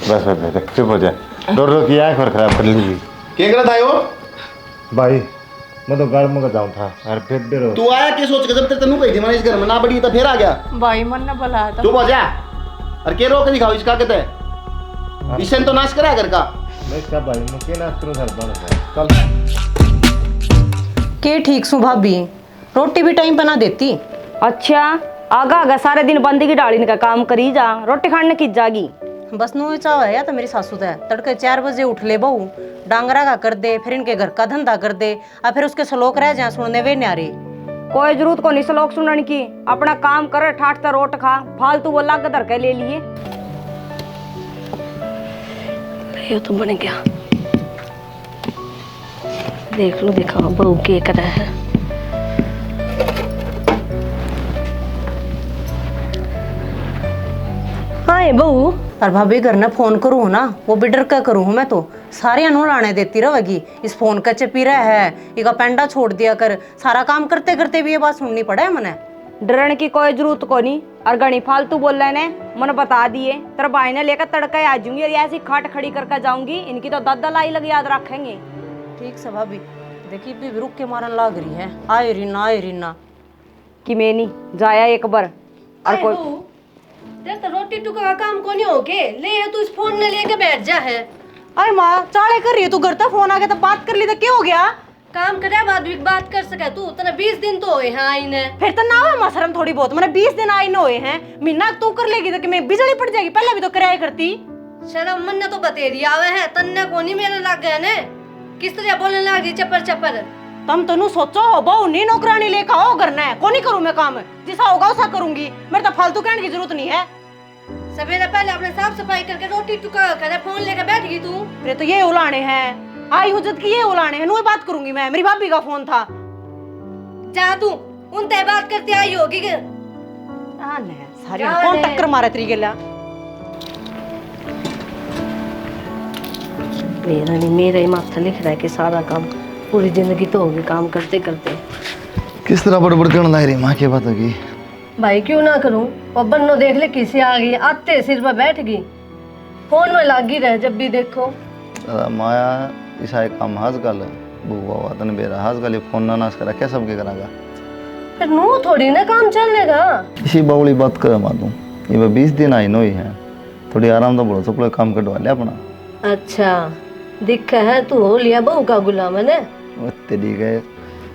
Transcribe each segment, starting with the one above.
बस बस बस चुप हो जा। रो रो की आँख और खराब कर लीजिए। क्या कर रहा था वो? भाई मैं तो घर में जाऊँ था यार, फिर भी रो। तू आया क्या सोच के? जब तक तेनू कही थी मैंने इस घर में ना बड़ी तो फिर आ गया। भाई मन ने बुलाया था। चुप हो जा। और के रो के दिखाओ इसका कहते है इससे तो नाश करा घर का। मैं क्या भाई मुझे ना करूँ घर बन चल। के ठीक सु भाभी, रोटी भी टाइम पे ना देती। अच्छा आगा आगा सारे दिन बंदी की डाली का काम करी जा, रोटी खाने की जागी। बस नू चाव है या तो मेरी सासू है तड़के 4 बजे उठ ले बहू, डांगरा का कर दे, फिर इनके घर का धंधा कर दे, और फिर उसके श्लोक रह जाए सुनने वे न्यारे। कोई जरूरत को नहीं श्लोक सुनने की, अपना काम कर, ठाट रोट खा, फालतू वो लाग धर के ले लिए। ये तो बन गया, देख लो दिखाओ बहू के कर रहा है। हाँ बहू। और भाभी घर ने फोन करूँ ना वो भी डर का करूँ मैं तो सारे अनु लाने देती रहेगी। इस फोन का चपी रहा है, इका पेंडा छोड़ दिया कर, सारा काम करते करते भी ये बात सुननी पड़े मने। डरने की कोई जरूरत को नहीं, और घनी फालतू बोल रहे ने मन बता दिए, तेरे भाई ने लेकर तड़का आ जाऊंगी और ऐसी खाट खड़ी करके जाऊंगी, इनकी तो दादा लाई लग याद रखेंगे। ठीक से भाभी, देखिए भी रुक के मारन लाग रही है, आए रीना कि मैं नहीं जाया एक बार और कोई। देख तो रोटी टुका का काम को नहीं हो के ले, तू इस फोन ने लेके बैठ जा है। अरे माँ चाले कर रही है तू, घर तक फोन आ गया तो बात कर ली तो क्या हो गया? काम करे बाद भी बात कर सके तू, तना 20 दिन तो होए हैं आईने। फिर तो ना हुआ माँ शर्म थोड़ी बहुत, मैंने 20 दिन आई न हुए हैं, महीना तू कर लेगी तो कि मैं बिजली पड़ जाएगी, पहले भी तो किराया करती। शर्म मन ने तो बतेरी आवे है, तन्ने को नहीं मेरे लग गए ने, किस तरह बोलने लग गई चपर चपर। तुम तनु सोचो हो बहु नहीं नौकरानी लेकर आओ घर ने, को नहीं करूँ मैं काम, जैसा होगा वैसा करूंगी, मेरे तो फालतू कहने की जरूरत नहीं है। सवेरे पहले अपने साफ सफाई करके रोटी टुका करे, फोन लेकर बैठ गई तू। मेरे तो ये उलाने हैं, आई हूँ जद की ये उलाने हैं, नु बात करूंगी मैं, मेरी भाभी का फोन था। जा तू उन ते बात करती आई होगी के सारी कौन टक्कर मारे तेरी गला। मेरा नहीं, मेरा ही माथा लिख रहा है कि सारा काम पूरी जिंदगी तो होगी काम करते करते। किस तरह बड़बड़ करने लग रही माँ की बात होगी? भाई क्यों ना करूं, और बन्नो देख ले किसी आ गई, आते सिर पर बैठ गई, फोन में लागी रहे जब भी देखो। माया ईसा काम हाज कल बुआ हुआ तने बेरा हाज कल फोन ना नाश करा क्या सबके करागा? फिर नू थोड़ी ना काम चलेगा। इसी बावली बात कर मा तू, ये 20 दिन आई नोई है, थोड़ी आराम तो बोलो सब काम कटवा ले अपना। अच्छा दिखा है तू हो लिया बहू का गुलाम है ने। तेरी गए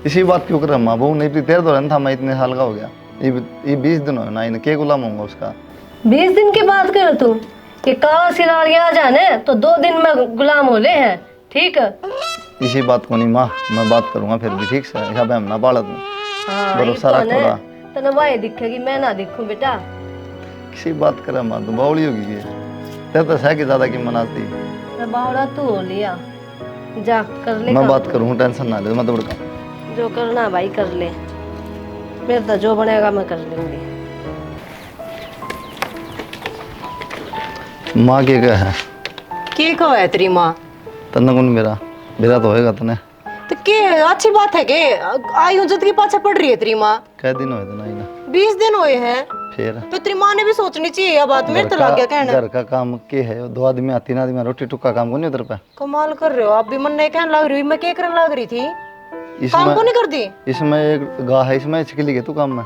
इसी बात क्यों कर माँ बहू नहीं तेरे तो था, मैं इतने साल का हो गया, ये 20 दिन हो ना, इन के गुलाम होऊंगा उसका। 20 दिन की बात कर तू, कि काला सिरार आ जाने तो 2 दिन में गुलाम हो ले हैं, ठीक है? इसी बात को नहीं माँ, मैं बात करूंगा फिर भी ठीक से, यहाँ पे हम ना पालत में भरोसा रख थोड़ा। तने वाई दिखेगी मैं ना दिखूं बेटा। किसी बात करे माँ तू बावली होगी ये, तेरे तो है कि ज्यादा की मनाती। बावड़ा तू हो लिया, जा कर ले। मैं बात करूँ टेंशन ना ले, मैं तो बड़का जो करना भाई कर ले, मेरे तो जो बनेगा मैं कर लूंगी। माँ के क्या है? के कहो है तेरी माँ? तन्ने कौन मेरा बेरा तो होएगा तने। तो के अच्छी बात है के आई हूँ जद की पाछा पड़ रही है तेरी माँ। कै दिन हुए तना ना? 20 दिन हुए हैं, फिर तो तेरी माँ ने भी सोचनी चाहिए यह बात, मेरे तो लग गया कहना। घर का काम के है, 2 आदमी 3 आदमी रोटी टुक्का काम को नहीं उधर पे। कमाल कर रहे हो आप भी, मन नहीं कहने लग रही, मैं क्या करने लग रही थी, काम को नहीं करती। इसमें एक गाय है, इसमें छिकली के तू काम में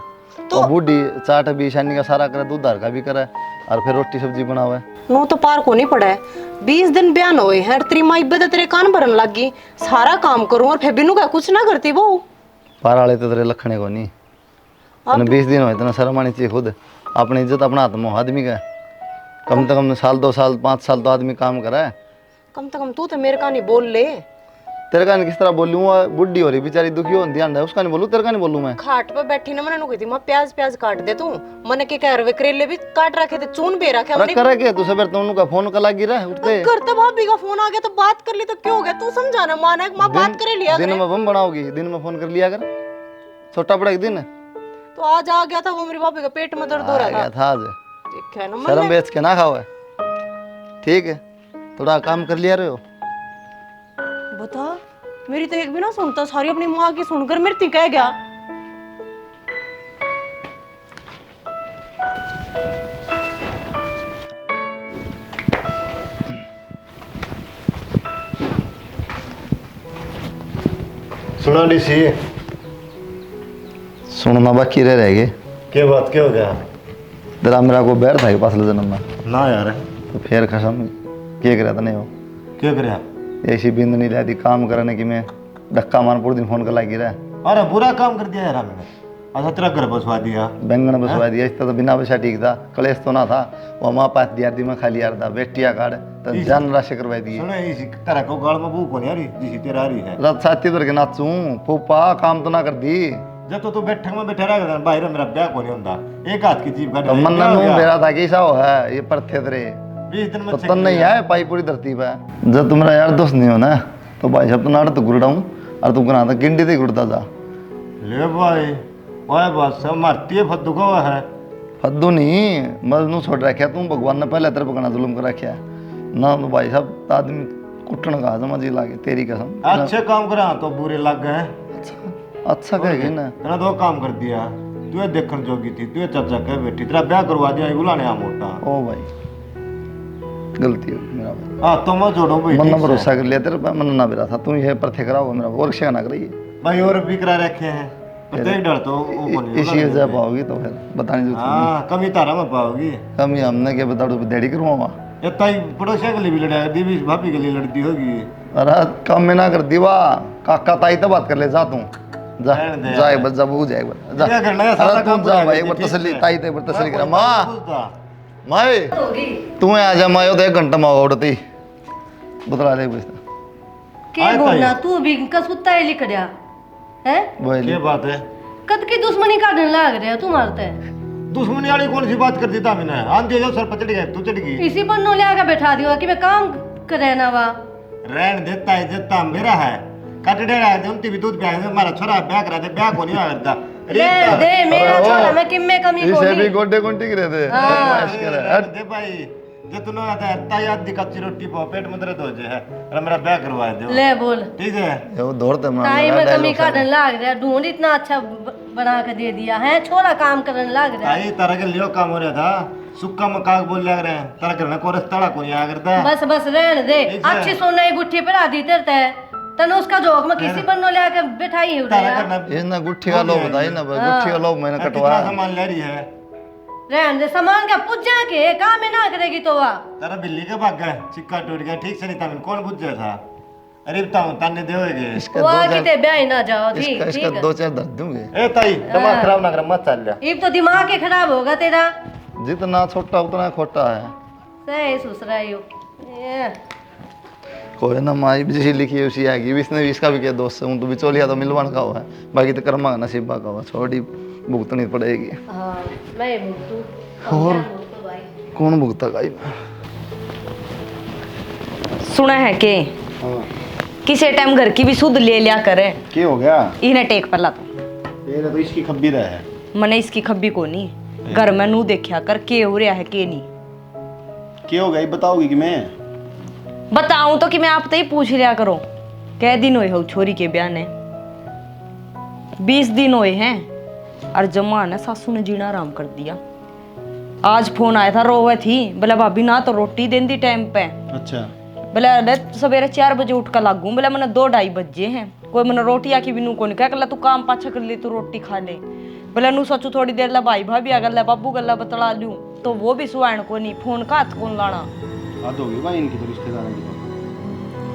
तो बूढ़ी चाट भी शानी का सारा करे, दूध धार का भी करे, और फिर रोटी सब्जी बनावे। नो तो पार को नहीं पड़ा है, 20 दिन बयान हुए हैं, तेरी माँ इब्बत तेरे कान भरन लग गई, सारा काम करूं और फिर बिनू का कुछ ना करती वो। पार वाले तो तेरे लखने को नहीं, 20 दिन हुए तना शर्म आनी चाहिए खुद, अपनी इज्जत अपना हाथ में आदमी का, कम से कम साल 2 साल 5 साल तो आदमी काम करा है। कम से कम तू तो मेरे का नहीं बोल ले। तेरे का किस तरह बोलूँ, बुढ़ी हो रही बेचारी दुखी हो ध्यान है उसका नहीं बोलूँ, तेरे का नहीं बोलूँ मैं। खाट पे बैठी ना मैंने नु कहती मां प्याज काट दे तू, मैंने के कह रहे करेले भी काट रखे थे, चून बे रखे अरे करे के तू सवेर तो उनका फोन का लगी रहा उठते करते भाभी का फोन आ गया तो बात कर ली तो क्यों हो गया, तू समझा ना, माना मां बात करे लिया दिन में बम बनाओगी, दिन में फोन कर लिया कर, छोटा बड़ा एक दिन तो आज आ गया था वो, मेरी भाभी का पेट में दर्द हो रहा था आज। ठीक है ना, शर्म बेच के ना खाओ है, ठीक है? थोड़ा काम कर लिया रहे हो। बता मेरी तो एक भी ना सुनता, सारी अपनी माँ की सुनकर मेरी कह गया। सुना डीसी सुनना बाकी रह गए। क्या बात क्या हो गया? तेरा मेरा को बैर था कि पासले जन्म में ना यार तो फिर खसम क्या करे तने हो क्या करे? ऐसी बिंद नहीं लाती काम करने की मैं धक्का मार पूरे दिन फोन कर लागी रहा अरे बुरा काम कर दिया यार हमने। अच्छा तेरा घर बसवा दिया। बैंगन बसवा दिया इस तो बिना पैसा ठीक था कलेश तो ना था वो माँ पास दिया दी मैं खाली यार था बेटिया कार्ड तो जान राशि करवाई दी सुनो इसी तरह को गाल में भूख नहीं आ रही जिसी तेरा आ रही है। रात साथी उधर के नाचू फूफा काम तो ना कर दी जब तो तू बैठक में बैठा रहेगा बाहर मेरा ब्याह को नहीं होता एक हाथ की जीभ तो मन मेरा था कि ऐसा हो है ये पर थे तेरे 20 दिन में तो तन नहीं है पाई पूरी धरती पे जब तुम्हारा यार दोस्त नहीं हो ना तो भाई साहब तो नाड़ तो गुड़ाऊं और तू कहा था गिंडी से गुड़ता जा ले भाई ओए बस सब मारती है फद्दू को है। फद्दू नहीं मजनू छोड़ रखा तुम भगवान ने पहले तेरे पकड़ा जुल्म कर रखा ना तो भाई साहब आदमी कुटन का समझ ही लागे तेरी कसम अच्छे काम करा तो बुरे लग गए। अच्छा कहेगी ना तेरा दो काम कर दिया तू देखने जोगी थी तू चाचा कह बैठी तेरा ब्याह करवा दिया बुलाने आ मोटा। ओ भाई गलती हो गई मेरा भाई हाँ तो मैं जोड़ो भाई मन भरोसा कर लिया तेरे पे मन ना बेरा था तू ये पर थे कराओ मेरा और क्या ना करिए भाई और भी करा रखे हैं प्रत्येक डर तो इसी जा पाओगी तो फिर बताने जो हाँ कमी तारा में पाओगी कमी हमने क्या बता दो डेढ़ी करूँगा ये ताई पड़ोसिया के लिए भी लड़ा दीवी भाभी के लिए लड़ती होगी। अरे कम में ना कर दीवा काका ताई तो बात कर ले जा तू जा जाए बस जब हो जाए जा क्या करना है सारा काम जा भाई एक बार तसल्ली ताई ते एक बार तसल्ली करा माँ माए होगी तू आ जा मायो तो 1 घंटा में उड़ती बतला ले बस के बोलना तू भी इनका सुत्ता है लिख रहा है बोल क्या बात है? कद की दुश्मनी काटने लग रहा है तू मारता है दुश्मनी वाली कौन सी बात कर दी था मैंने? आंधी जो सर पर चढ़ गया तू चढ़ गई। इसी पर नो लिया बैठा दिया कि मैं काम करे ना वा रहन देता है देता मेरा है कट डेरा है उनती भी दूध ब्याह हमारा छोरा ब्याह करा दे ब्याह को नहीं करता ले दे मेरा छोरा मैं किम्मे कमी इसे भी कोनी गोडे कोंटी गिरे थे दे भाई जे तू ना आता है ताई आधी कच्ची रोटी पाओ पेट में दर्द हो जाए अरे मेरा ब्याह करवा दे ले बोल ठीक है। वो दौड़ते ताई में कमी काटने लग रहा है ढूंढ इतना अच्छा बना के दे दिया है छोरा काम करने लग रहा है ताई तारा के लियो काम हो रहा था सुक्का मकाक बोल लग रहे हैं तारा करना कोरस तड़ा को नहीं आ करता बस बस रहने दे अच्छी सोना की गुट्ठी पे दी तेरते तने उसका जोक में किसी पर नो लिया के बैठाई है तारा उड़े करना ये ना गुट्ठी का लो बताइए ना गुट्ठी का लो मैंने कितना कटवाया सामान ले रही है रहने दे सामान का पुज्जा के काम में ना करेगी तो वा तारा बिल्ली के भाग गए सिक्का टूट गया ठीक से नहीं था कौन बुझ गया था अरे बताऊं ताने देओगे इसका वो दो आगे ते ब्याह ही ना जाओ ठीक इसका ठीक इसका 2-4 दर्द दूंगे ए ताई दिमाग खराब ना कर मत चल जा इब तो दिमाग ही खराब होगा तेरा जितना छोटा उतना खोटा है सही सुसरा यो ये कोई ना माई भी जैसी लिखी है उसी आएगी इसने भी इसका भी क्या दोस्त हूँ तो बिचौलिया तो मिलवान का हुआ है बाकी तो कर्मा का नसीबा का हुआ छोटी भुगतनी पड़ेगी हां मैं भुगतू और कौन भुगता गाई सुना है के किसी टाइम घर की भी सुध ले लिया करे क्या हो गया? इन्हें टेक पला तो तेरे तो इसकी खब्बी रहा है मने इसकी खब्बी को नहीं घर में नू देखा कर के हो रहा है के नहीं क्या हो गया बताओगी कि मैं बताऊं तो कि मैं आप तो ही पूछ लिया करो कै दिन हुए हो छोरी के ब्याह ने 20 दिन हुए हैं और जमा ने सासू ने जीना आराम कर दिया। आज फोन आया था रोवे थी बोला भाभी ना तो रोटी देंदी टाइम पे अच्छा बोला अरे सवेरे 4 बजे उठ कर लागू बोला मैंने 2-2:30 बजे हैं कोई मैंने रोटी आके भी नू को नहीं कह तू काम पाछा कर ले तू रोटी खा ले बोला नू सोचू थोड़ी देर ला भाई भाभी आ गल बाबू गल्ला बतला लूं तो वो भी सुहान को नहीं फोन का हाथ कौन लाना हद होगी भाई इनकी तो रिश्तेदारों की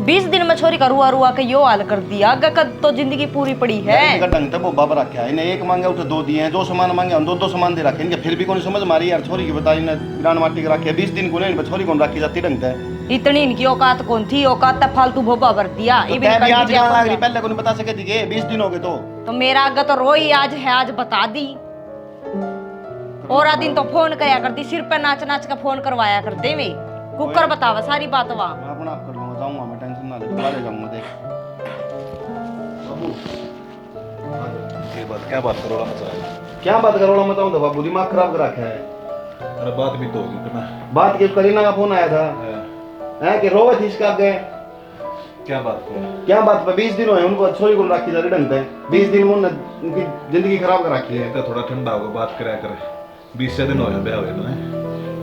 20 दिन में छोरी का रुआ रुआ के यो हाल कर दिया अगर कद तो जिंदगी पूरी पड़ी है इनका ढंग तो बोबा पर रखा है इन्हें एक मांगे उठे 2 दिए हैं 2 सामान मांगे हम 2 सामान दे रखे इनके फिर भी कौन समझ मारी यार छोरी की बताई ना ग्रांड माटी के रखे 20 दिन को नहीं छोरी कौन रखी जाती ढंग से इतनी इनकी औकात कौन थी औकात तब फालतू भोबा भर दिया तो तय भी आज गाना लग रही पहले को नहीं बता सके थी 20 दिन हो गए तो मेरा आगे तो रोई आज है आज बता दी और आ दिन तो फोन कराया करती सिर पे नाच नाच का फोन करवाया करते वे कुकर बतावा सारी बात वहाँ मैं अपना आप कर लूंगा जाऊंगा मैं टेंशन ना ले बुला ले जाऊंगा देख क्या बात करो क्या बात करो मैं बताऊं तो बाबू दिमाग खराब कर रखा है अरे बात भी तो होगी ना बात की करीना का फोन आया था है कि रोवे थी इसका आगे क्या बात को क्या बात पे 20 दिन हुए उनको छोरी को रखी जा रही ढंग से 20 दिन उनकी जिंदगी खराब कर रखी है ये तो थोड़ा ठंडा होगा बात कराया करे 20 दिन हो गए ब्याह हुए तो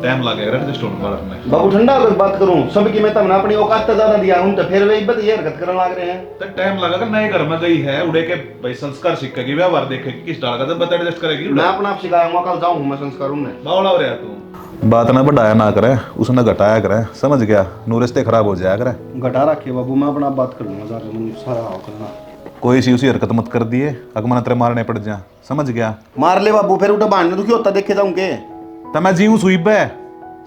टाइम लगेगा एडजस्ट होने वाला में। बाबू ठंडा होकर बात करूं, सबकी मैं तमना अपनी औकात से ज्यादा दिया हूं तो फिर वे इब्बत ये हरकत करने लग रहे हैं। तो टाइम लगेगा, नए घर में गई है उड़े के भाई संस्कार सीखेगी, व्यवहार देखेगी, किस डाल का जब बता एडजस्ट करेगी। मैं अपना आप सिखाऊंगा, कल जाऊंगा मैं संस्कार उनने। बावड़ा हो रहा तू, बात ना बढ़ाया ना करे, उसने घटाया करे, समझ गया? नू रिश्ते खराब हो जाया करे। घटा रखिए बाबू, मैं अपना बात कर लूंगा, जाके मैं सारा आओ करना। कोई सी उसी हरकत मत कर दिए, अगमन तेरे मारने पड़ जा, समझ गया? मार ले बाबू, फिर उठा बांधने दुखी होता देखे जाऊंगे। तो मैं जीऊं सुई बे,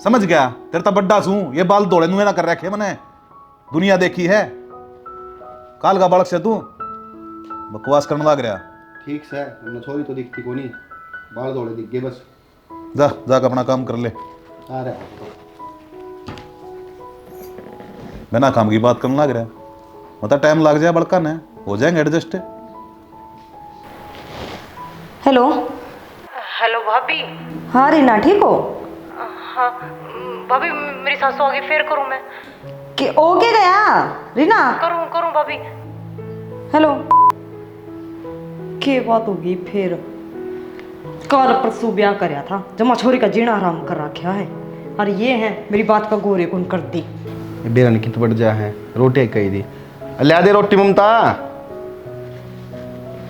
समझ गया? तेरे तो बड्डा सूं, ये बाल दौड़े नुए ना कर रखे मैंने, दुनिया देखी है। काल का बालक से तू बकवास करने लग रहा। ठीक से हमने छोरी तो दिखती को नहीं, बाल दौड़े दिख गए बस। जा जाकर अपना काम कर ले, आ रहा बिना काम की बात करने लग रहा। मतलब टाइम लग जाए बड़का ने, हो जाएंगे एडजस्ट। हेलो हेलो भाभी। हाँ रीना, ठीक हो? हाँ भाभी, मेरी सासू आगे फिर करूँ मैं? कि ओके गया रीना? करूँ भाभी। हेलो, के बात होगी फिर? कल परसों ब्याह कराया था, जमा छोरी का जीना आराम कर रखा है, और ये है मेरी बात का गोरे कौन कर दी। बेरा ने कित बढ़ जा है, रोटी कही दी, लिया दे रोटी ममता।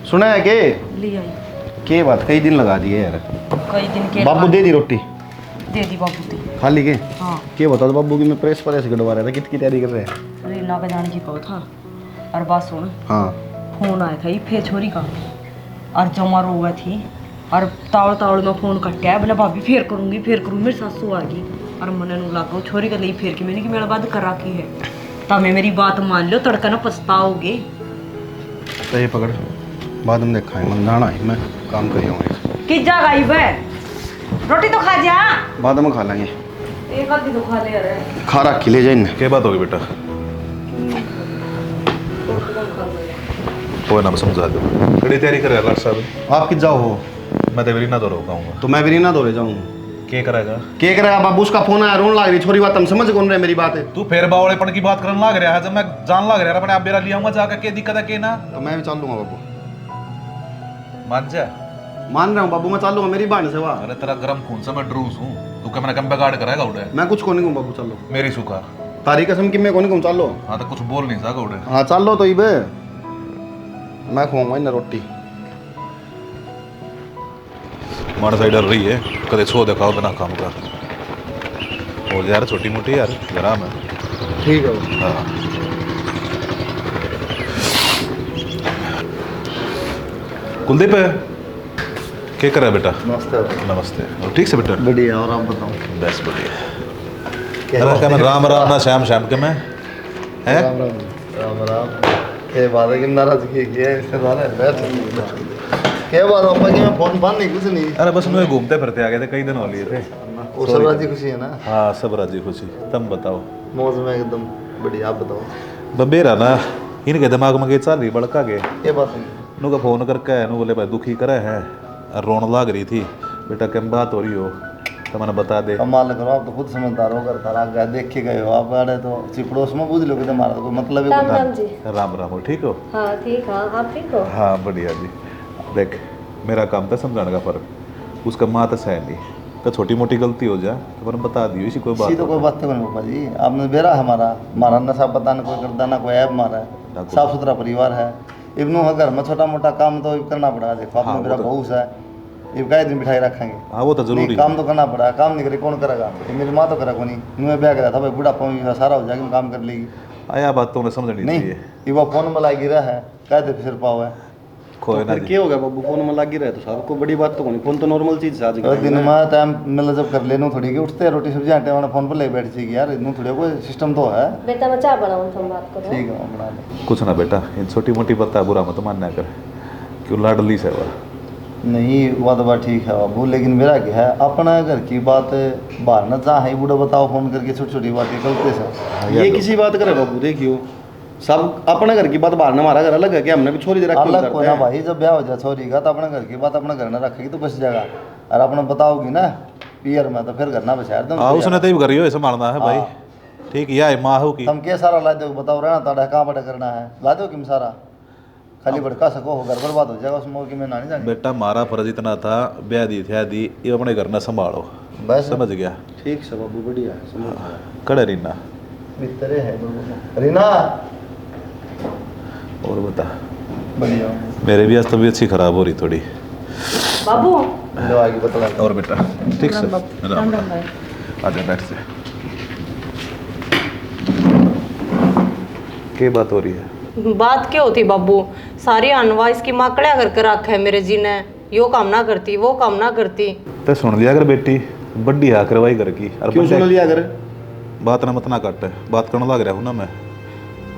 सुना है के ले आई। के बात कई दिन लगा दिए यार। कई दिन के बाबू दे दी रोटी, दे दी बाबू दी। खाली के हाँ, के बता दो बाबू की मैं प्रेस पर ऐसे गड़वा रहा था, कितनी तैयारी कर रहे हैं। रीना का जाने की कहो था, और बात सुन, हाँ फोन आया था ये फिर छोरी का, और जमा रोवा थी, और तावड़ में फोन कटा है, बोला भाभी फिर करूँगी मेरी सासू आ गई, और मन नू लागो छोरी का लिए फिर के मैंने कि मेरा बात कर रखी है, तमें मेरी बात मान लो, तड़का ना पछताओगे। तो ये पकड़, बाद में देखा है, मैं जाना है, मैं काम करी हूँ। किस जगह आई बे? रोटी तो खा जा। बाद में खा लेंगे, एक आधी तो खा ले यार। खा रखी ले जाए। क्या बात होगी बेटा? कोई ना, मैं समझा दो। बड़ी तैयारी कर रहा है साहब। आप कित जाओ हो? मैं तो ना दो कहूँगा। तो मैं भी ना दौड़े जाऊँ। क्या करेगा? के करेगा बाबू? उसका फोन आया, रोन लग रही छोरी, बात हम समझ कौन रहे मेरी बात है। तू फिर बावड़ेपन की बात करने लग रहा है, जब मैं जान लग रहा है अपने आप बेरा लिया हूँ जाकर, क्या दिक्कत है के ना? तो मैं भी चल लूंगा बाबू, मान जा। मान रहा हूँ बाबू, मैं चल लूंगा, मेरी बहन से वाह। अरे तेरा गरम खून से मैं ड्रूस हूँ, तू क्या मैंने कम बेगाड़ कराएगा उड़े? मैं कुछ को नहीं कहूँ बाबू, चलो मेरी सुखा। तारी कसम की मैं को नहीं कहूँ, चलो। हाँ तो कुछ बोल नहीं सका उड़े। हाँ चल लो तो इबे, मैं खुआऊंगा इन्हें रोटी। मार साइड डर रही है, कदे सो दिखाओ बिना काम का हो जाए यार, छोटी मोटी यार जरा मैं। ठीक है बाबू। हाँ कुलदीप क्या कर रहा है बेटा? नमस्ते। नमस्ते। और ठीक से बेटा? बढ़िया, और आप बताओ? बस बढ़िया। अरे क्या मैं राम राम ना श्याम श्याम के मैं है? राम राम। राम राम। के बात है कि नाराजगी की है इससे ज़्यादा बैठ। क्या बात हो पापा की? मैं फोन फान नहीं, कुछ नहीं। अरे बस मैं घूमते फिरते आ गए थे, कई दिन हो लिए थे। वो सब राजी खुशी है ना? हाँ सब राजी खुशी। तुम बताओ? मौज में एकदम बढ़िया, आप बताओ? बबेरा ना इनके दिमाग में के चल रही बड़का के, ये बात है। नू का फोन करके नू बोले भाई दुखी करे है, और रोन लाग रही थी। बेटा क्या बात हो रही हो तो मैंने बता दे। कमाल करो, आप तो खुद समझदार हो, करता रहा गया, देख के गए हो आप। अरे तो चिपड़ोस में पूछ लो कि तुम्हारा तो कोई मतलब है? राम राम जी। राम राम हो, ठीक हो? हाँ ठीक, हाँ आप ठीक हो? हाँ बढ़िया जी। देख मेरा काम था समझाने का फर्क, उसका माँ तो सह नहीं, तो छोटी मोटी गलती हो जाए तो मैंने बता दी, इसी कोई इसी बात तो कोई बात नहीं पापा जी, आपने बेरा हमारा नशा पता ना कोई करता ना कोई ऐप मारा है, साफ सुथरा परिवार है। इब्नू है घर में, छोटा मोटा काम तो करना पड़ा। देखो आपने मेरा बहू है, ये कई दिन बिठाई रखेंगे। हाँ वो तो जरूरी नहीं, काम तो करना पड़ा, काम नहीं करे कौन करेगा? ये मेरी माँ तो करे को नहीं, मैं ब्याह करा था भाई, बुढ़ापा में सारा हो जाएगा, काम कर लेगी। आया बात तो उन्हें समझनी नहीं चाहिए। ये वो फोन में लागी रहा है, कहते सिर पाव है। कोई ना फिर क्या हो गया बाबू? फोन में लग ही रहे तो साहब, कोई बड़ी बात तो नहीं, फोन तो नॉर्मल चीज है आज और दिन में टाइम मिल जब कर लेनू थोड़ी के उठते रोटी सब्जी आटे वाला फोन पर ले बैठ जाएगी यार, इतनू थोड़ी कोई सिस्टम तो है। बेटा मैं चाय बनाऊँ, तुम बात करो। ठीक है बना दो। कुछ ना बेटा, इन छोटी मोटी बात बुरा मत मानना कर, क्यों लाडली से हुआ। नहीं वो तो बात ठीक है बाबू, लेकिन मेरा क्या है, अपना घर की बात बाहर न जहाँ है बूढ़ा बताओ फोन करके, छोटी छोटी बातें गलती से। ये किसी बात करे बाबू? देखियो सब अपने घर की बात बाहर ना, हमारा घर अलग है, कि हमने भी छोरी दे रखी अलग को ना भाई, जब ब्याह हो जाए छोरी का तो अपने घर की बात अपने घर में रखेगी तो बच जाएगा, और अपने बताओगी ना पियर में तो फिर घर ना बचा दो। हाँ उसने तो करियो ऐसा मारना है भाई, ठीक है माँ हो की हम क्या सारा ला दो बताओ रहना ताड़ा कहाँ बड़ा करना है, ला दो किम सारा खाली भड़का सको हो, घर बर्बाद हो जाएगा उस मौके में ना नहीं जाने। बेटा हमारा फर्ज इतना था, ब्याह दी थे दी, ये अपने घर में संभालो, बस समझ गया। ठीक से बाबू बढ़िया है, समझ गया। कड़े रीना मित्र है रीना। और बता। बढ़िया। मेरे भी आज तबीयत सी खराब हो रही थोड़ी। बाबू लो आगे बतला। और बेटा ठीक से राम राम भाई। आजा बैठ से। क्या बात हो रही है? बात क्या होती बाबू, सारी अनवा इसकी माँ कड़ा करके रखा है मेरे जी ने, यो काम ना करती वो काम ना करती। तो सुन लिया कर बेटी, बड्डी है करवाई घर की। और क्यों सुन लिया कर? बात ना मत ना कट, बात करने लग रहा हूँ ना मैं।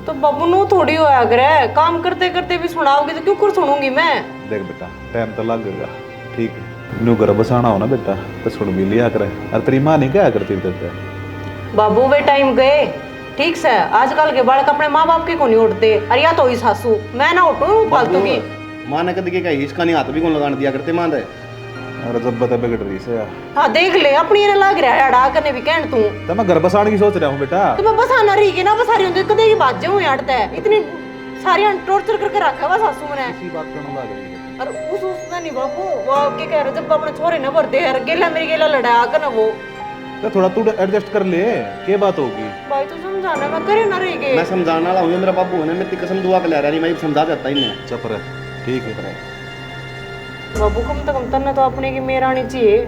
तो बाबू नो थोड़ी होया करे, काम करते करते भी सुनाओगे तो क्यों कर सुनूंगी मैं। देख बेटा टाइम तो लगेगा, ठीक है। न्यू घर बसाना हो ना बेटा तो सुन भी लिया करे। और तेरी माँ नहीं क्या करती तेरे? बाबू वे टाइम गए, ठीक से। आजकल के बालक अपने माँ बाप के को नहीं उठते, अरे या तो ही सासू, मैं ना उठूं फालतू की। माँ ने कद के कही इसका नहीं हाथ भी कौन लगाने दिया करते माँ दे। अरे जब बता बिगड़ रही से यार। हाँ देख ले, अपनी ने लग रहा है अड़ा करने भी कहन तू। तो मैं घर बसाने की सोच रहा हूँ बेटा। तो मैं बसाना रही के ना बसारी हूं, कदे की बात जाऊं यारता है इतनी सारी टॉर्चर करके रखा हुआ सासू ने। इसी बात करने लग रही है। और उस उसने नहीं बाबू, वो क्या कह रहे, जब अपने छोरे न भरते यार, गेला मेरी गेला लड़ाया कर ना वो। तो थोड़ा तू एडजस्ट कर ले, क्या बात होगी? भाई तो समझाना, मैं करे ना रही के। मैं समझाने वाला हूँ, मेरा बाबू है, मेरी कसम दुआ के ले रहा नहीं, मैं समझा देता ही नहीं। चुप रह, ठीक है। बाबू कम से कम तन्ना तो अपने की मेरा आनी चाहिए।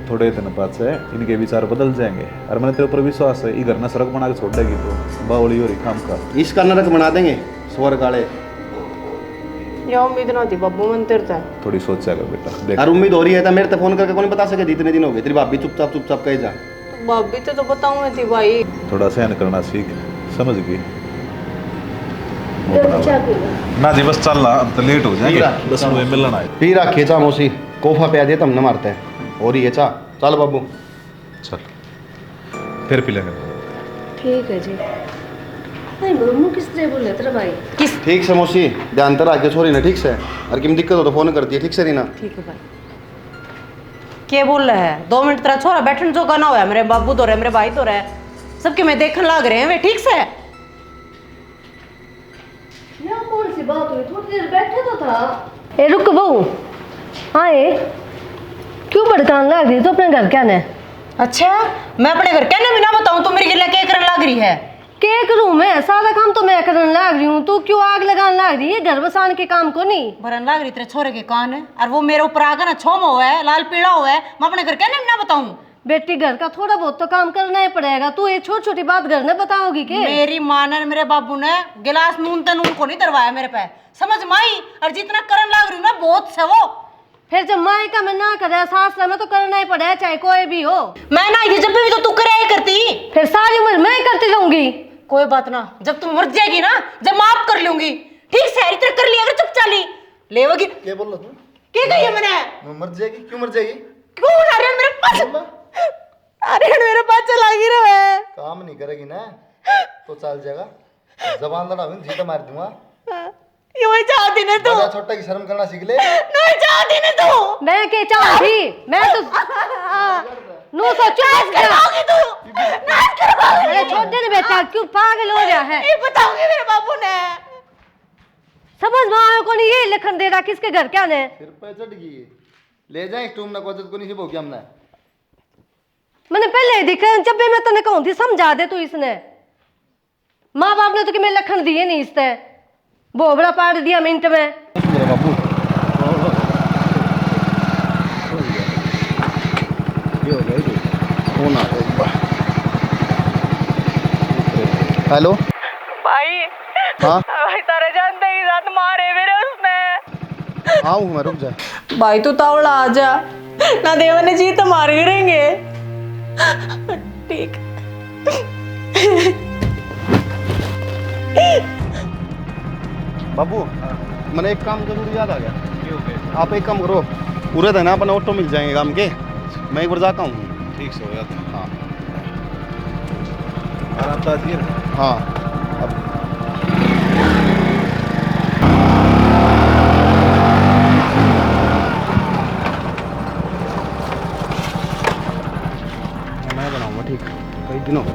थोड़े दिन बाद से इनके विचार बदल जाएंगे और मैंने तेरे ऊपर विश्वास है। ये घर ना सड़क बना के छोड़ देगी तो बावली हो रही काम का। इसका नरक बना देंगे स्वर्ग वाले। या उम्मीद ना थी बाबू मन तेरे से। थोड़ी सोचा कर बेटा, देख। और उम्मीद हो रही है तो मेरे तो फोन करके कौन बता सके इतने दिन हो गए, तेरी भाभी चुपचाप चुपचाप कहे जा। तो भाभी तो बताऊं मैं थी भाई। थोड़ा सहन करना सीख, समझ गई? ना जी बस चल रहा, अब तो लेट हो जाएंगे, बस मुझे मिलना है। पी रखिए चा मौसी, कोफा पे आ जाए तब न मारते हैं। हो रही है चा, चल बाबू। चल फिर पी लेंगे। ठीक है जी। नहीं मम्मू किस तरह बोले तेरा भाई? ठीक से मौसी, ध्यान तर आके छोरी ना, ठीक से। और किम दिक्कत हो तो फोन करती है, ठीक से रीना। ठीक है भाई। क्या बोल रहा है? 2 मिनट तेरा छोरा बैठने जो करना हुआ, मेरे बाबू तो रहे, मेरे भाई तो रहे, सबके मैं देखने लग रहे हैं वे, ठीक से। यहाँ कौन सी बात हुई? थोड़ी देर बैठे तो था। ए रुक बहू, आए क्यों भड़कान लग रही? तो अपने घर क्या ने? अच्छा, मैं अपने घर कहने भी ना बताऊं तो मेरी गिला क्या करने लग रही है? क्या करूं मैं? सारा काम तो मैं करने लग रही हूँ, तू क्यों आग लगाने लग रही है? घर बसाने के काम को नहीं भरन लग रही तेरे छोरे के कान है, और वो मेरे ऊपर आकर ना छोम हुआ है, लाल पीला हुआ है, मैं अपने घर कहने भी ना बताऊं? बेटी घर का थोड़ा बहुत तो काम करना ही पड़ेगा। तू ये छोटी छोटी बात घर में बताओगी के? मेरी माँ ने, मेरे बाबू ने गिलास नून ते नून को नहीं दरवाया मेरे पे, समझ माई। और जितना करन लग रही हूँ ना बहुत से वो। फिर जब माँ का मैं ना करे, सास में तो करना ही पड़ेगा, चाहे कोई भी हो। मैं ना ये जब भी तो तू करे करती, फिर सारी उम्र मैं ही करती रहूंगी। कोई बात ना, जब तुम मर जाएगी ना, जब माफ कर लूंगी, ठीक से इतना कर लिया, अगर चुप चाली लेवगी। क्या बोल रहा तू? क्या कही है मैंने? मर जाएगी? क्यों मर जाएगी? क्यों अरे मेरे पास, अरे मेरे पास चला गिरा है। काम नहीं करेगी ना तो चल जाएगा। जबान लड़ा हुई जीता मार दूंगा। ये वही चाहती ना तू, बड़ा छोटा की शर्म करना सीख ले। नहीं चाहती ना तू। मैं क्या चाहती? मैं तो नो सोचो करवाओगी तू, नाच करवाओगी। अरे छोटे ने बेटा क्यों पागल हो गया है? ये बताओगे मेरे बाबू ने? समझ माँ को नहीं ये लिखन दे रहा किसके घर क्या ने? सिर पे चढ़ गई है। ले जाए तुम ना को नहीं सिबो क्या हमने। मैंने पहले ही देखा, जब भी मैं तने कहूँ थी समझा दे तू। इसने माँ बाप ने तो कि मैं लखन दिए नहीं, इससे बोबड़ा पाड़ दिया मिनट में। हेलो भाई, हाँ भाई तारे जानते ही साथ मारे मेरे उसने। आऊँ मैं, रुक जा। भाई तू तावड़ा आ जा ना, देवा ने जी तो मार गिरेंगे। ठीक। बाबू मैंने एक काम जरूर याद आ गया। आप एक काम करो, पूरे दिन अपने ऑटो मिल जाएंगे काम के, मैं एक बार जाता हूँ। ठीक से हो जाता है। हाँ आराम ताजिए। हाँ मैं बनाऊंगा, ठीक। कई दिनों में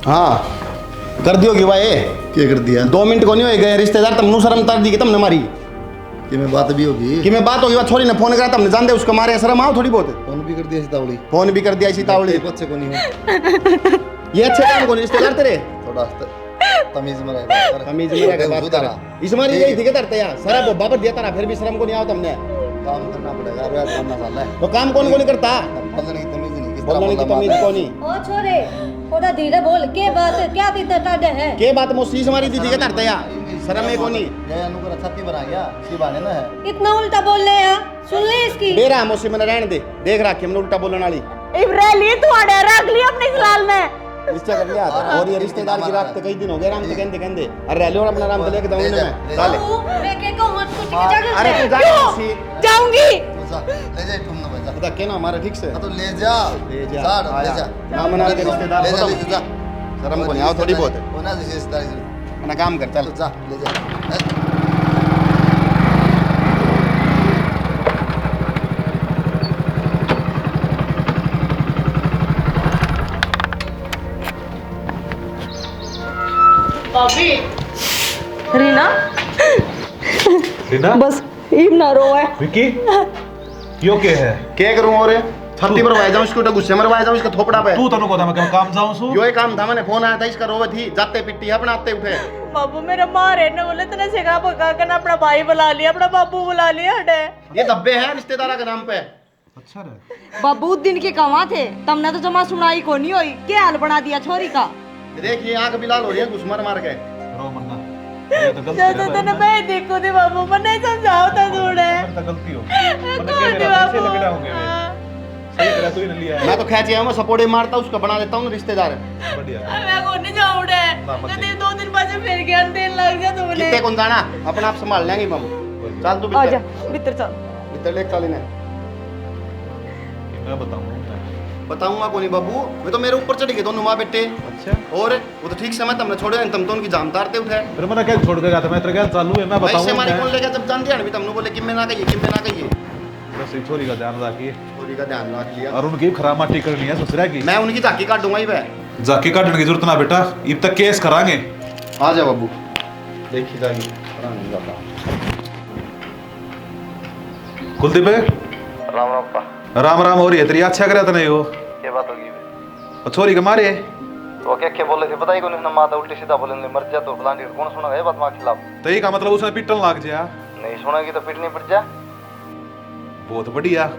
हाँ कर दियोगी भाई, क्या कर दिया 2 मिनट को नहीं हो गए रिश्तेदार तुमनु शर्म तर दी कि तुमने मारी कि मैं बात भी होगी कि मैं बात होगी छोरी ने फोन करा तुमने जान दे उसको मारे शर्म आओ थोड़ी बहुत फोन भी कर दिया सीतावली फोन भी कर दिया इसी तावड़ी बच्चे को नहीं हो ये अच्छे काम को रिश्तेदार तेरे थोड़ा तमीज में रह तमीज में रह के बात कर इस मारी यही थी के तरते यार सारा वो बाबा दिया तारा फिर भी शर्म को नहीं आओ तुमने काम करना पड़ेगा रोज करना साला है तो काम कौन नहीं करता बोलने की तमीज नहीं किस बोलने की तमीज को नहीं ओ छोरे थोड़ा धीरे बोल के बात क्या इतना टाडे है के बात मोसी से मारी दीदी के तरते यार शर्म है को नहीं ये अनुकर छाती बना गया सी बहाने ना है इतना उल्टा बोल रहे हैं सुन ले इसकी बेरा मोसी मैंने रहने दे देख रखी हमने उल्टा बोलने वाली इब्राहिम तू अड़े रख लिया अपने सलाल में रिश्ता कर लिया और ये रिश्तेदार की रात कई दिन हो गए राम से कहते अरे रह लो और अपना राम से लेके जाऊंगा मैं साले मैं के को मत कुछ की जगह अरे से तू जा मोसी जाऊंगी तू जा ले जा तुम ना बजा बता के ना हमारा ठीक से तो ले जा ले जा साड़ ले आया। जा ना मना के रिश्तेदार ले जा खत्म। ले जा शर्म को नहीं आओ थोड़ी बहुत होना रिश्तेदारी अपना काम कर चल तो जा ले जा रीना रीना बस इब ना रो है विकी यो के है क्या करूं और छाती पर वाया जाऊं इसको तो गुस्से में वाया जाऊं इसका थोपड़ा पे तू तनु को था मैं काम जाऊं सु यो ही काम था मैंने फोन आया था इसका रोवे थी जाते पिट्टी अपना आते उठे बाबू मेरा मारे ने बोले तने सिखा पका कर अपना भाई बुला लिया अपना बाबू बुला लिया हटे ये धब्बे हैं रिश्तेदारा के नाम पे अच्छा रे बाबू दिन के कहाँ थे तुमने तो जमा सुनाई को नहीं हुई क्या हाल बना दिया छोरी का देखिए आंख भी लाल हो रही है घुस मार मार के रो मन्ना ये तो गलती जैसे तने मैं देखो दे बाबू मने समझाओ तो थोड़े तो गलती हो मैंने क्या मेरा पैसे लगड़ा होंगे सही तरह तू ही नहीं लिया मैं तो खेच आया मैं सपोर्टे मारता उसको बना देता हूँ रिश्तेदार बढ़िया मैं को नहीं जाऊंगा कदे 2 दिन बाद फिर गया तेल लग गया तुमने कितने कौन जाना अपना आप संभाल लेंगे हम चल तू आजा भीतर भीतर चल भीतर लेके चल इन्हें मैं बताऊंगा बताऊंगा कोनी बाबू वे तो मेरे ऊपर चढ़ गए दोनों माँ बेटे अच्छा और वो तो ठीक समय तुमने छोड़े तुम तो उनकी जान तारते उठे फिर मैंने क्या छोड़ के गया था मैं तेरे क्या चालू है मैं वैसे बताऊंगा हमारे कौन लेके जब जान दिया भी तुमने बोले कि मैं ना कहिए कि मैं ना कहिए बस ये छोरी का ध्यान रखिए छोरी का ध्यान रख लिया और उनकी खराब माटी करनी है ससुरा की मैं उनकी झाकी काटूंगा ही वह जाके काटने की जरूरत ना बेटा इब तक केस करांगे आ जा बाबू देखी जाएगी कुलदीप राम राम पा राम राम हो रही है तेरी अच्छा करे तो नहीं हो क्या बात होगी और छोरी के मारे तो क्या बोले थे बताइए कौन ना माता उल्टी सीधा बोलेंगे मर जा तो बुलाने कौन सुना है बात मां खिलाफ तो ये का मतलब उसने पिटन लाग जाया नहीं सुनेगी तो पिटनी पड़ जा बहुत बढ़िया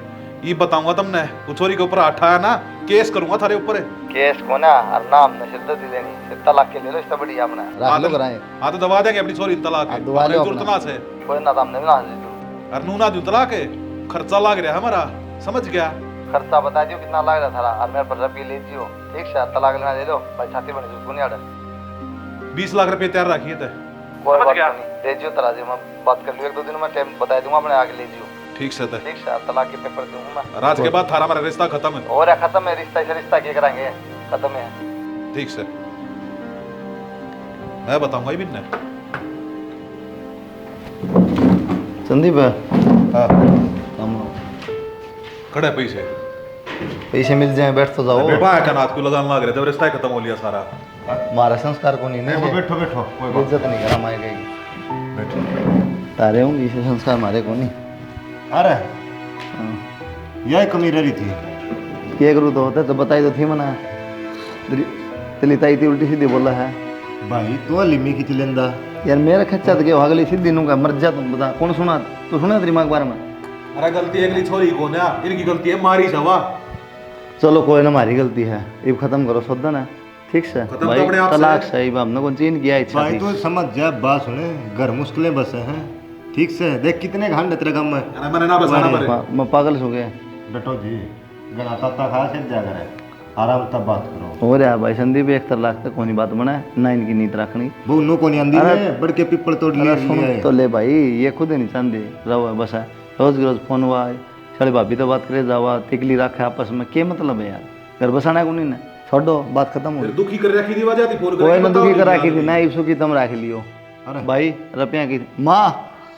ये बताऊंगा तुमने वो छोरी के ऊपर हाथ आया ना केस करूंगा थारे ऊपर केस को ना और नाम न शिद्दत ही लेनी से तलाक के ले लो इससे बढ़िया अपना रात लो कराए हाँ तो दबा देंगे अपनी छोरी तलाक हाँ, दबा लो जरूरत ना से कोई ना दाम नहीं ना दे दो और नूना दूं तलाक है खर्चा लाग रहा है हमारा समझ गया खर्चा बता दियो कितना लग रहा था और मेरे पर रबी ले जियो ठीक से तलाक लेना दे दो भाई छाती बने जो नहीं आड़े 20 लाख रुपए तैयार रखिए थे कोई बात नहीं दे जियो तला दे मैं बात कर लूं 1-2 दिन में टाइम बता दूंगा अपने आगे ले जियो ठीक से थे ठीक से तलाक के पेपर दूंगा मैं रात के बाद थारा हमारा रिश्ता खत्म है और खत्म है रिश्ता से रिश्ता क्या कराएंगे खत्म है ठीक से मैं बताऊंगा ही बिन्ने संदीप हाँ हम खड़े पैसे पैसे मिल जाए बैठ तो जाओ बेटा है नाथ को लगान लग रहे थे रिश्ता ही खत्म हो लिया सारा हमारा संस्कार को नहीं देखो नहीं बैठो बैठो कोई बात इज्जत नहीं करा माए गई बैठो तारे होंगे इसे संस्कार हमारे को नहीं अरे यही कमी रही थी क्या करूँ तो होता तो बताई तो थी मना तलिताई थी उल्टी सीधी बोला है भाई तू लिमी खींच लेंदा यार मेरा खच्चा तो क्या अगली सीधी नूंगा मर जा तुम बता कौन सुना तू सुना तेरी माँ के बारे में अरे गलती अगली छोरी को ना इनकी गलती है मारी सवा चलो कोई ना हमारी गलती है ये खत्म करो सौदा ना ठीक से खत्म तो भाई अपने आप से तलाक है। सही हमने कौन चीन किया इच्छा भाई थी तू समझ जा बात सुने घर मुश्किलें बसे हैं ठीक से देख कितने घंटे तेरे काम में अरे मैंने ना बसाना पड़े मैं पागल हो गया बैठो जी गला तत्ता खा से जा करे आराम तब बात करो हो रहा है भाई संदीप 1 लाख तक कोई बात बना ना इनकी नीत रखनी वो नो को नहीं आंदी अरे- है बढ़ के पिपल तोड़ अरे सुन लिया तो ले भाई ये खुद ही नहीं चाहती रहो बस है रोज रोज फोन हुआ साढ़े भाभी तो बात करे जावा तिकली रखे आपस में क्या मतलब है यार घर बसाना को नहीं ना छोड़ो बात खत्म हो फिर गई दुखी कर रखी थी वजह थी फोन कोई ना दुखी करा की थी ना इसो की तुम रख लियो अरे भाई रुपया की माँ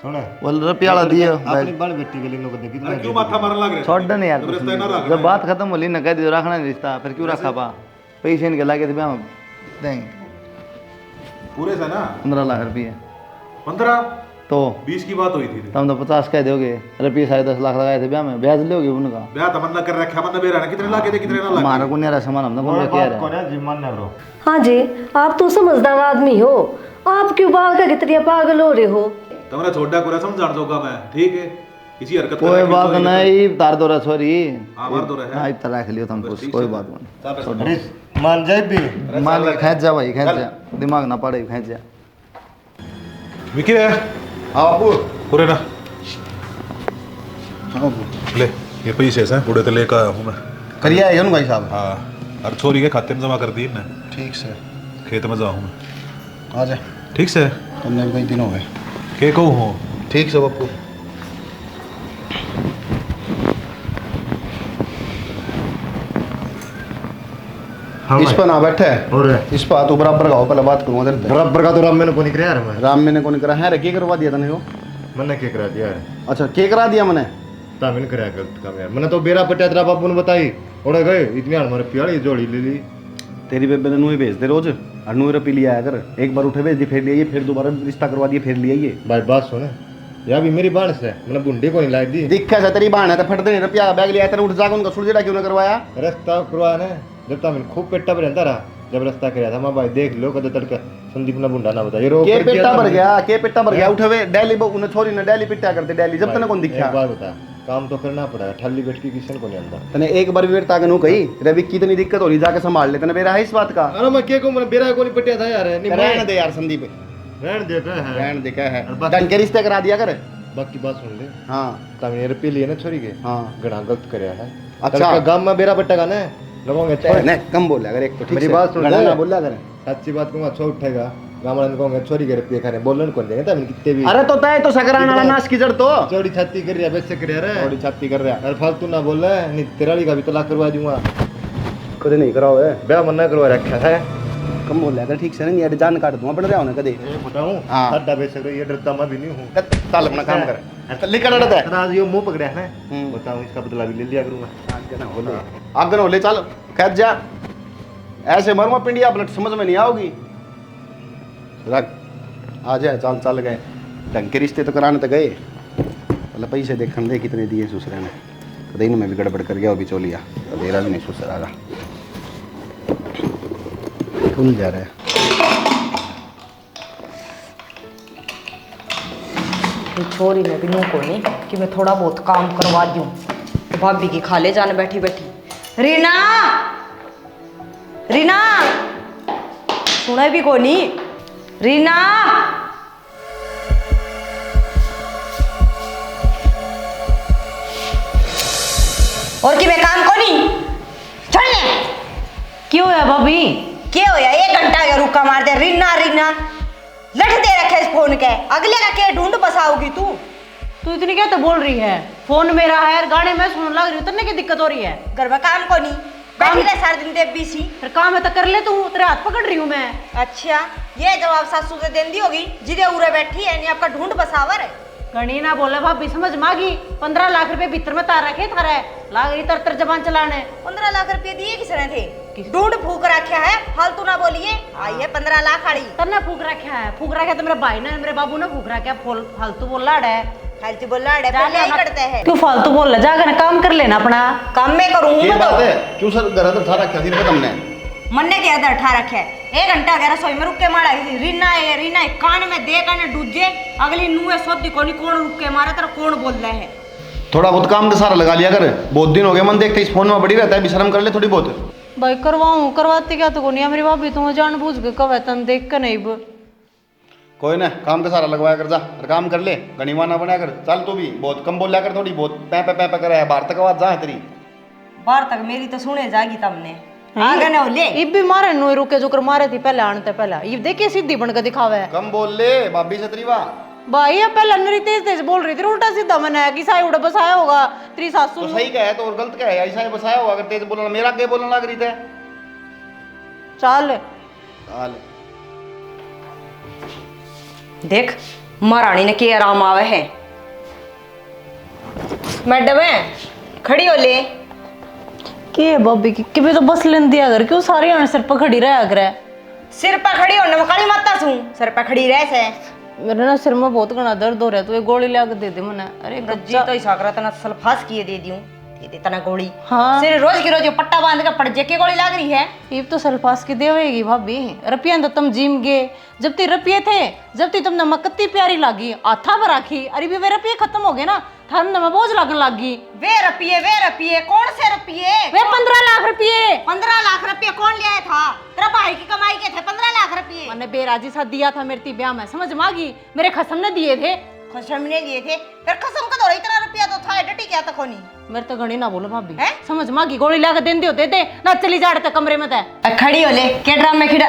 सुने बोल रुपया वाला दियो अपनी बाल बेटी के लिए नो को देखी अरे क्यों माथा मारने लग रहे छोड़ दे यार जब रिश्ता ही ना रखना जब है। बात खत्म होली ना कह दियो रखना नहीं रिश्ता फिर क्यों रखा पा पैसे इनके लागे थे देंगे पूरे से ना 15 लाख रुपये 15 तो 20 की बात हुई थी। तुम तो 50 कह दोगे, रुपये 10.5 लाख लगाए थे ब्याह में, ब्याज लोगे उनका। ब्याह तमन्ना कर रखा मन बेरा कितने लाके दे कितने ना लाके हमारा को नहीं रहा सामान, हमने कौन किया बात को है। ना जी मन ब्रो। हाँ जी, आप तो समझदार आदमी हो, आप क्यों बाल का कितनी पागल हो रहे हो? तुमने छोड़ा को समझाण दोगा मैं, ठीक है इसी हरकत कोई बात नहीं, तार दो रहा सॉरी। आभार दो रहा हाँ है। इतना रख लियो तुम कुछ, कोई बात नहीं। अरे मान जाए भी मान के खेच जा भाई, खेच जा, दिमाग ना पड़े, खेच जा। विकी रे हाँ बापू। पूरे ना हाँ बापू। ले ये पैसे हैं पूरे तो लेकर आया हूँ मैं। करिए आए भाई साहब। हाँ और छोरी के खाते में जमा कर दी ने। ठीक से खेत में जाऊँ मैं। आ जाए। ठीक से तुमने भी कई दिन हो गए। के कहूँ हो ठीक से बापू। हाँ इस पर ना बैठे और इस पर तो बराबर का हो, पहले बात करूँ उधर पे। बराबर का तो राम मैंने को नहीं कराया मैं। राम मैंने कौन करा है रे, के करवा दिया तने वो? मैंने क्या करा दिया यार? अच्छा के करा दिया मैंने? ता मैंने कराया गलत काम यार। मैंने तो बेरा पटिया तेरा बापू ने बताई, उड़े गए इतनी हमारे प्यारी जोड़ी ले ली। तेरी बेबे ने नूही भेज दे रोज, और नूही रुपये लिया आया कर। एक बार उठे भेज दी, फिर ले आइए, फिर दोबारा रिश्ता करवा दिए, फिर ले आइए। भाई बात सुन, या भी मेरी बाण से मैंने बुंडी को नहीं लाई दी। दिक्कत है तेरी बहन है तो फट दे रुपया बैग लिया तेरे, उठ जाकर उनका सुलझेड़ा क्यों ना करवाया? रास्ता करवाया ना, जब तक मैंने खूब पेटा पर रहता रहा, जब रास्ता कराया था मैं भाई देख लो कदे तड़का संदीप ना बुंडा ना बताइए रो के कर दिया पेटा था भर मैंने। गया, के पेटा भर गया। उठे हुए डेली उन्हें छोरी ने डेली पिटा करते डेली, जब तने कौन दिखा? एक बात बता, काम तो करना पड़ेगा, ठल्ली बैठ के किसी को नहीं आता। तने एक बार भी वेट ताकन कही रवि की इतनी दिक्कत हो रही, जाके संभाल ले। तने मेरा है इस बात का? अरे मैं क्या कहूं, मैंने बेरा को नहीं पटिया था यार। नहीं रहने दे यार संदीप, रहन देता है। रहने दे, क्या है और बाकी- ढंग के रिश्ते करा दिया कर। बाकी बात सुन ले, हाँ तमने रुपये लिए ना छोरी के, हाँ गणा गलत करया है। अच्छा। तड़का गांव में बेरा पट्टा का ना लोगों ने नहीं कम बोल अगर एक तो ठीक मेरी से। बात सुन गणा ले। ना बोला कर। सच्ची बात कहूंगा, अच्छा उठेगा गामड़न कहूंगा छोरी के रुपये खाने बोलन कौन देंगे तमने कितने भी। अरे तो तय तो सकराना वाला नाश की जड़ तो चौड़ी छाती कर रहा है, वैसे कर रहा है। थोड़ी छाती कर रहा अरे फालतू ना बोल रहा है, नहीं तेराली का भी तलाक करवा दूंगा। कदे नहीं कराओ है, ब्याह मना करवा रखा है। कम बोल अगर ठीक से नहीं यार जान काट दूंगा, पड़ रहा होना कदे। बताऊं हाँ। अड्डा बेच सकते, ये डरता मैं भी नहीं हूं। चल अपना काम कर, लिखा डरता है। आज ये मुंह पकड़ा है ना, बताऊं इसका बदला भी ले लिया करूंगा। आगे ना ले चल खैर जा, ऐसे मरमा पिंडिया अपना समझ में नहीं आओगी। रख आ जाए, चल चल गए, ढंग के रिश्ते तो कराने तो गए, मतलब पैसे देखने दे कितने दिए ससुरे ने। कदे में भी गड़बड़ कर गया, वो भी चोलिया मेरा भी नहीं ससुरा रहा, खुल जा रहा है। छोरी ने भी नो को नहीं कि मैं थोड़ा बहुत काम करवा दूं, तो भाभी की खाले जाने बैठी बैठी रीना रीना सुना भी को नहीं रीना। और कि मैं काम को नहीं छोड़ने क्यों है भाभी? क्या हो या 1 घंटा के रुका मार दे रीना रीना लठ दे रखे इस फोन के, अगले का क्या ढूंढ बसाओगी तू? तू इतनी क्या तो बोल रही है? फोन मेरा है, गाने में सुन लग रही हूँ, तन्ने की दिक्कत हो रही है? घर में काम को नहीं बैठी रहे सारा दिन देव बीसी। फिर काम है तो कर ले तू, तेरे हाथ पकड़ रही हूँ मैं। अच्छा ये जवाब सासू से देन दी होगी जिदे उरे बैठी है, नहीं आपका ढूंढ बसावर है। गणी ना बोले भाभी, समझ मागी 15 लाख रुपए भीतर में तार रखे थारे, लाग रही तर जबान चलाने। 15 लाख रुपए दिए किसने थे? ढूंढ फूक रखा है, फालतू ना बोलिए। आई है 15 लाख आड़ी तन्ने फूक रखा है, फूक रखा है तो मेरे भाई ने मेरे बाबू ने फूक रखा है, फालतू बोल रहा है। फालतू बोल रहा है, पहले ही करते हैं। क्यों फालतू बोल रहा? जाकर काम कर लेना अपना। काम में करूँ ये मैं बात तो है क्यों सर घर तो था रखा थी ना तुमने? मन्ने के अंदर ठा रखे है। 1 घंटा गया रसोई में रुक के मारा रीना है कान में दे काने दूजे अगली नुए सोती कोनी कौन रुक के मारा तेरा कौन बोल रहा है? थोड़ा बहुत काम तो सारा लगा लिया कर, बहुत दिन हो गए मन देखते इस फोन में पड़ी रहता है, शर्म कर ले थोड़ी बहुत। भाई करवाऊं, करवाती क्या तो नहीं मेरी भाभी, तुम जानबूझ के कवे तन देख के नहीं कोई ना काम तो सारा लगवाया कर, जा और काम कर ले, गणिमा ना बनाया कर। चल तू भी बहुत कम बोल लिया कर, थोड़ी बहुत पै करे है, बाहर तक आवाज जा है तेरी। बाहर तक मेरी तो सुने जागी तुमने आगे न ले। इब भी मारे नो रुके जो कर मारे थी पहले आने पहले, ये देखिए सीधी बन के दिखावे है। कम बोल ले भाभी से तेरी वाह। भाई अब पहले नरी तेज तेज बोल रही थी, उल्टा सीधा मैंने कि साई उड़ा बसाया होगा तेरी सासू तो ने। सही क्या है तो और गलत क्या है? ऐसा ही बसाया होगा, अगर तेज बोलना मेरा क्या बोलना लग रही थे। चल चल देख महारानी ने के आराम आवे है। मैडम खड़ी हो ले। के बॉबी की कि भी तो बस लेन दिया कर, क्यों सारे आने सिर पर खड़ी रहा करे? सिर पर खड़ी हो नमकाली माता सू सिर पर खड़ी रह से मेरे ना सिर में बहुत घना दर्द हो रहा है, तो एक गोली ला के दे दे मने। अरे रज्जी तो इस आकरा तना सल्फास किए दे दियो दे दे तना गोली। हाँ। सिर रोज की रोज ये पट्टा बांध के पड़ जे के गोली लाग रही है। ये तो सल्फास की देवेगी भाभी। रुपया तो तुम जिम गए, जब ती रुपये थे, जब ती तुम नमक कितनी प्यारी लागी आथा पर राखी। अरे भी वे रुपये खत्म हो गए ना, थार नमक बोझ लगन लागी। वे रुपये कौन से रुपये? वे 15 लाख रुपये। 15 लाख रुपये कौन ले आया था? तेरा भाई की कमाई के थे 15 लाख रुपये। मैंने बेराजी सा दिया था मेरे ब्याह में, समझ मागी मेरे खसम ने दिए थे। खसम ने लिए थे फिर खसम का दौरा इतना रुपया तो था डटी क्या तक होनी। मेरे तो घड़ी ना बोलो भाभी है? समझ मागी गोली ला के देन दियो दे दे ना, चली जा रहे कमरे में तय खड़ी हो ले के ड्राम में खिड़ा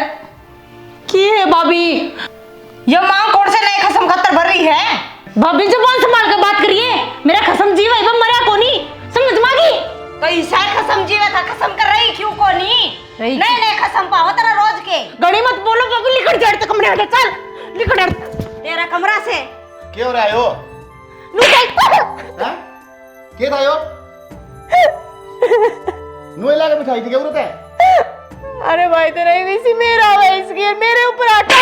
की है भाभी। ये मां कौन से नए खसम खतर भर रही है? भाभी जबान संभाल के बात करिए, मेरा खसम जीवा है मरिया कोनी, समझ मागी। कई साल खसम जीवा था, खसम कर रही क्यों कोनी? रही नए नए खसम पाओ तेरा रोज के। घड़ी मत बोलो भाभी, निकल जा रहे कमरे में, चल निकल तेरा कमरा से क्यों रहा हो? नु हैं? के था यो? नुए लाके बिठाई थी क्या जरूरत है? अरे भाई तेरा ही वैसी मेरा है इसकी मेरे ऊपर आटा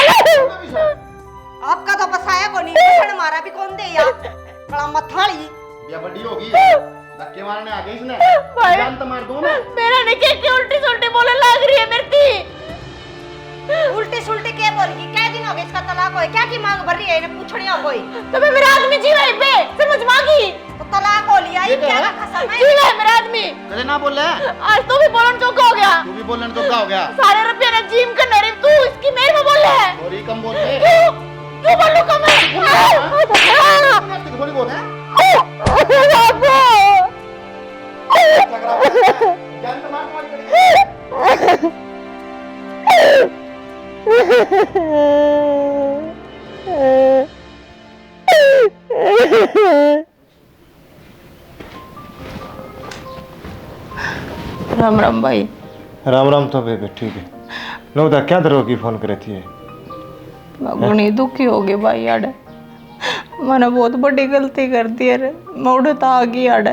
आपका तो बसाया कोनी, बसण मारा भी कौन दे यार बड़ा मथाली। या बड़ी होगी धक्के मारने आ गई इसने। भाई। जान तो मार दूं मैं। मेरा ने के उल्टी सुल्टी बोले लग रही है मेरी थी। उल्टी सुल्टी क्या बोलगी? क्या दिन हो गए इसका तलाक होए? क्या की मांग भर रही है? इन्हें पूछड़िया कोई तो मैं मेरा आदमी जीवा है बे, समझ मागी। तो तलाक हो लिया, ये ये क्या क्या का खसम है? जीवा है मेरा आदमी। कदे ना बोल रहा है? आज तो भी बोलन चौका हो गया। तू भी बोलने तो क्या हो गया? सारे रुपये ने जिम का नरीब तू इसकी मेरे में बोल रहा है। थोड़ी कम बोल रहे। क्यों बोलूं कम है? थोड़ी बहुत है। जान तो मार तुम्हारी कड़ी। राम राम भाई। राम राम तो बेबे ठीक है। नौदा क्या तरह की फोन करे थी? घनी दुखी हो गई भाई यार, मैंने बहुत बड़ी गलती कर दी है। मैं उड़ता आ गई यार,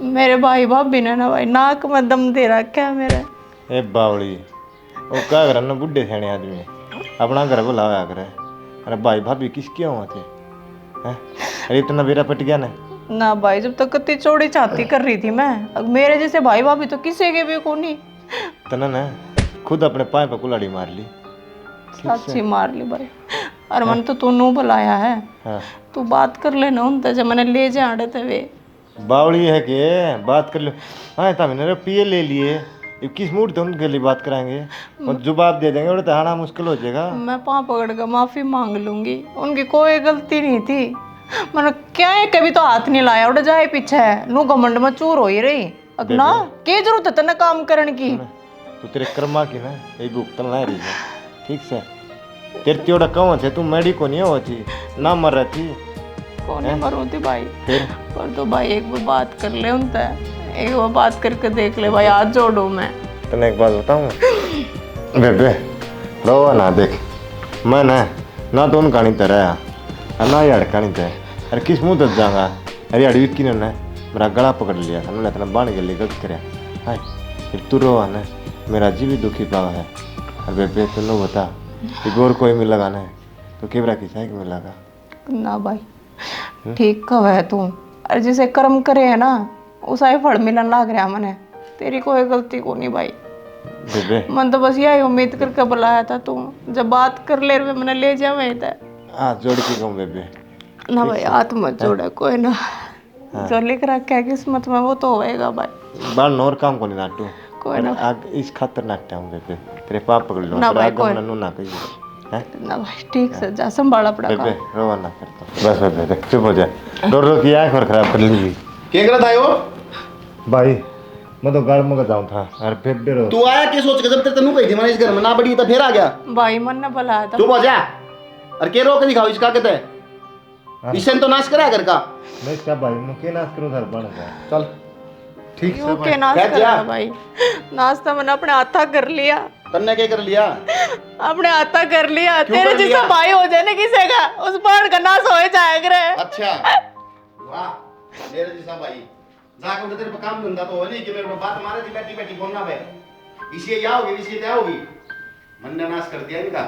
मेरे भाई भाभी ने ना भाई नाक में दम दे रखा है मेरे। ए बावली वो क्या कर ना बुढ़े सियाने आदमी अपना घर बुलाया करे। अरे भाई भाभी किसके हुआ थे? हैं? अरे इतना बेरा पट गया ना। ना भाई जब तक कितनी चौड़ी छाती कर रही थी मैं, अब मेरे जैसे भाई भाभी तो किसी के भी को नहीं। तना ना खुद अपने पाए पर कुल्हाड़ी मार ली। साची मार ली भाई। और मन तो तू नू बुलाया है, हाँ तू बात कर लेना उनसे जब मैंने ले जा आड़े थे वे। बावली है कि बात कर लो। हाँ था मैंने पिए ले लिए, ये किस मूड थे उनके लिए बात कराएंगे और जवाब दे देंगे, उड़ता आना मुश्किल हो जाएगा। मैं पाँव पकड़ कर माफी मांग लूंगी, उनकी कोई गलती नहीं थी। मैंने क्या है कभी तो हाथ नहीं लाया, उड़ जाए पीछे है नू घमंड में चूर हो ही रही। अब ना क्या जरूरत है तेने काम करने की? तो तेरे कर्मा की ना यही भुगतन ला रही है ठीक से। तेरे त्योड़ा कौन थे? तू मेडी को नहीं होती ना मर रही थी। कौन मरू थी भाई? फिर पर तो भाई एक बार बात कर ले उनसे, एक बार बात करके देख ले भाई, हाथ जोड़ो। मैं तने एक बात बताऊँ बेबे, रो ना देख मैं ना तो उन कहानी तरह ना यार कहानी थे। अरे किस मुँह तक जाऊंगा? अरे अड़ी विक्की ने मेरा गला पकड़ लिया था, उन्होंने इतना बाण के लिए गलत कराया। हाय फिर तू रो ना, मेरा जी भी दुखी पावा है। अरे बेबे तुम बता कि और कोई मिलेगा ना तो केवरा की साइक मिलेगा ना भाई ठीक कब है तू। अरे जिसे कर्म करे है ना उसा ही फल मिलन लाग रहा मने, तेरी कोई गलती को नहीं भाई। बेबे मन तो बस यही उम्मीद करके बुलाया था तू, जब बात कर ले रहे मैंने ले जा वहीं तक। हाथ जोड़ के कहूँ बेबे ना भाई हाथ मत जोड़ा कोई ना, जो लिख रखा है किस्मत में वो तो होएगा भाई। बाल नौर काम को नहीं नाटू कोई ना आग इस खातर नाटता हूँ बेबे, तेरे पाप पकड़ लो ना भाई, आग कोई- नन्नू ना कहिए हैं ना भाई ठीक से जा संभाला पड़ा बेबे रोवा ना करता बस बेबे चुप हो जा। रो रो की आँख और खराब कर ली क्या कर रहा था यो? भाई मैं तो गाड़ में जाऊँ था। अरे बेबे रो तू आया क्या सोच के? जब तेरे तनु कही थी मैंने इस घर में ना बड़ी तो फिर आ गया। भाई मन ने बुलाया था। चुप हो जा। अरे के रो के दिखाओ इसका कहते हैं इससे तो नाश करा घर का। मैं क्या भाई मुझे नाश करूँ घर बन गया चल ठीक से क्यों भाई। के नाश बैठ कर जा। रहा भाई? नाश्ता मैंने अपने हाथा कर लिया, तन्ने क्या कर लिया? अपने हाथा कर लिया। क्यों तेरे कर जैसा लिया? भाई हो जाए ना किसी का, उस पर का नाश हो जाए करे। अच्छा वाह मेरे जैसा भाई जाकर उधर तेरे पे काम धंधा तो हो नहीं कि मेरे को बात मारे थी बैठी बैठी बोलना पे इसी आओगी इसी ते आओगी मन ने नाश कर दिया इनका।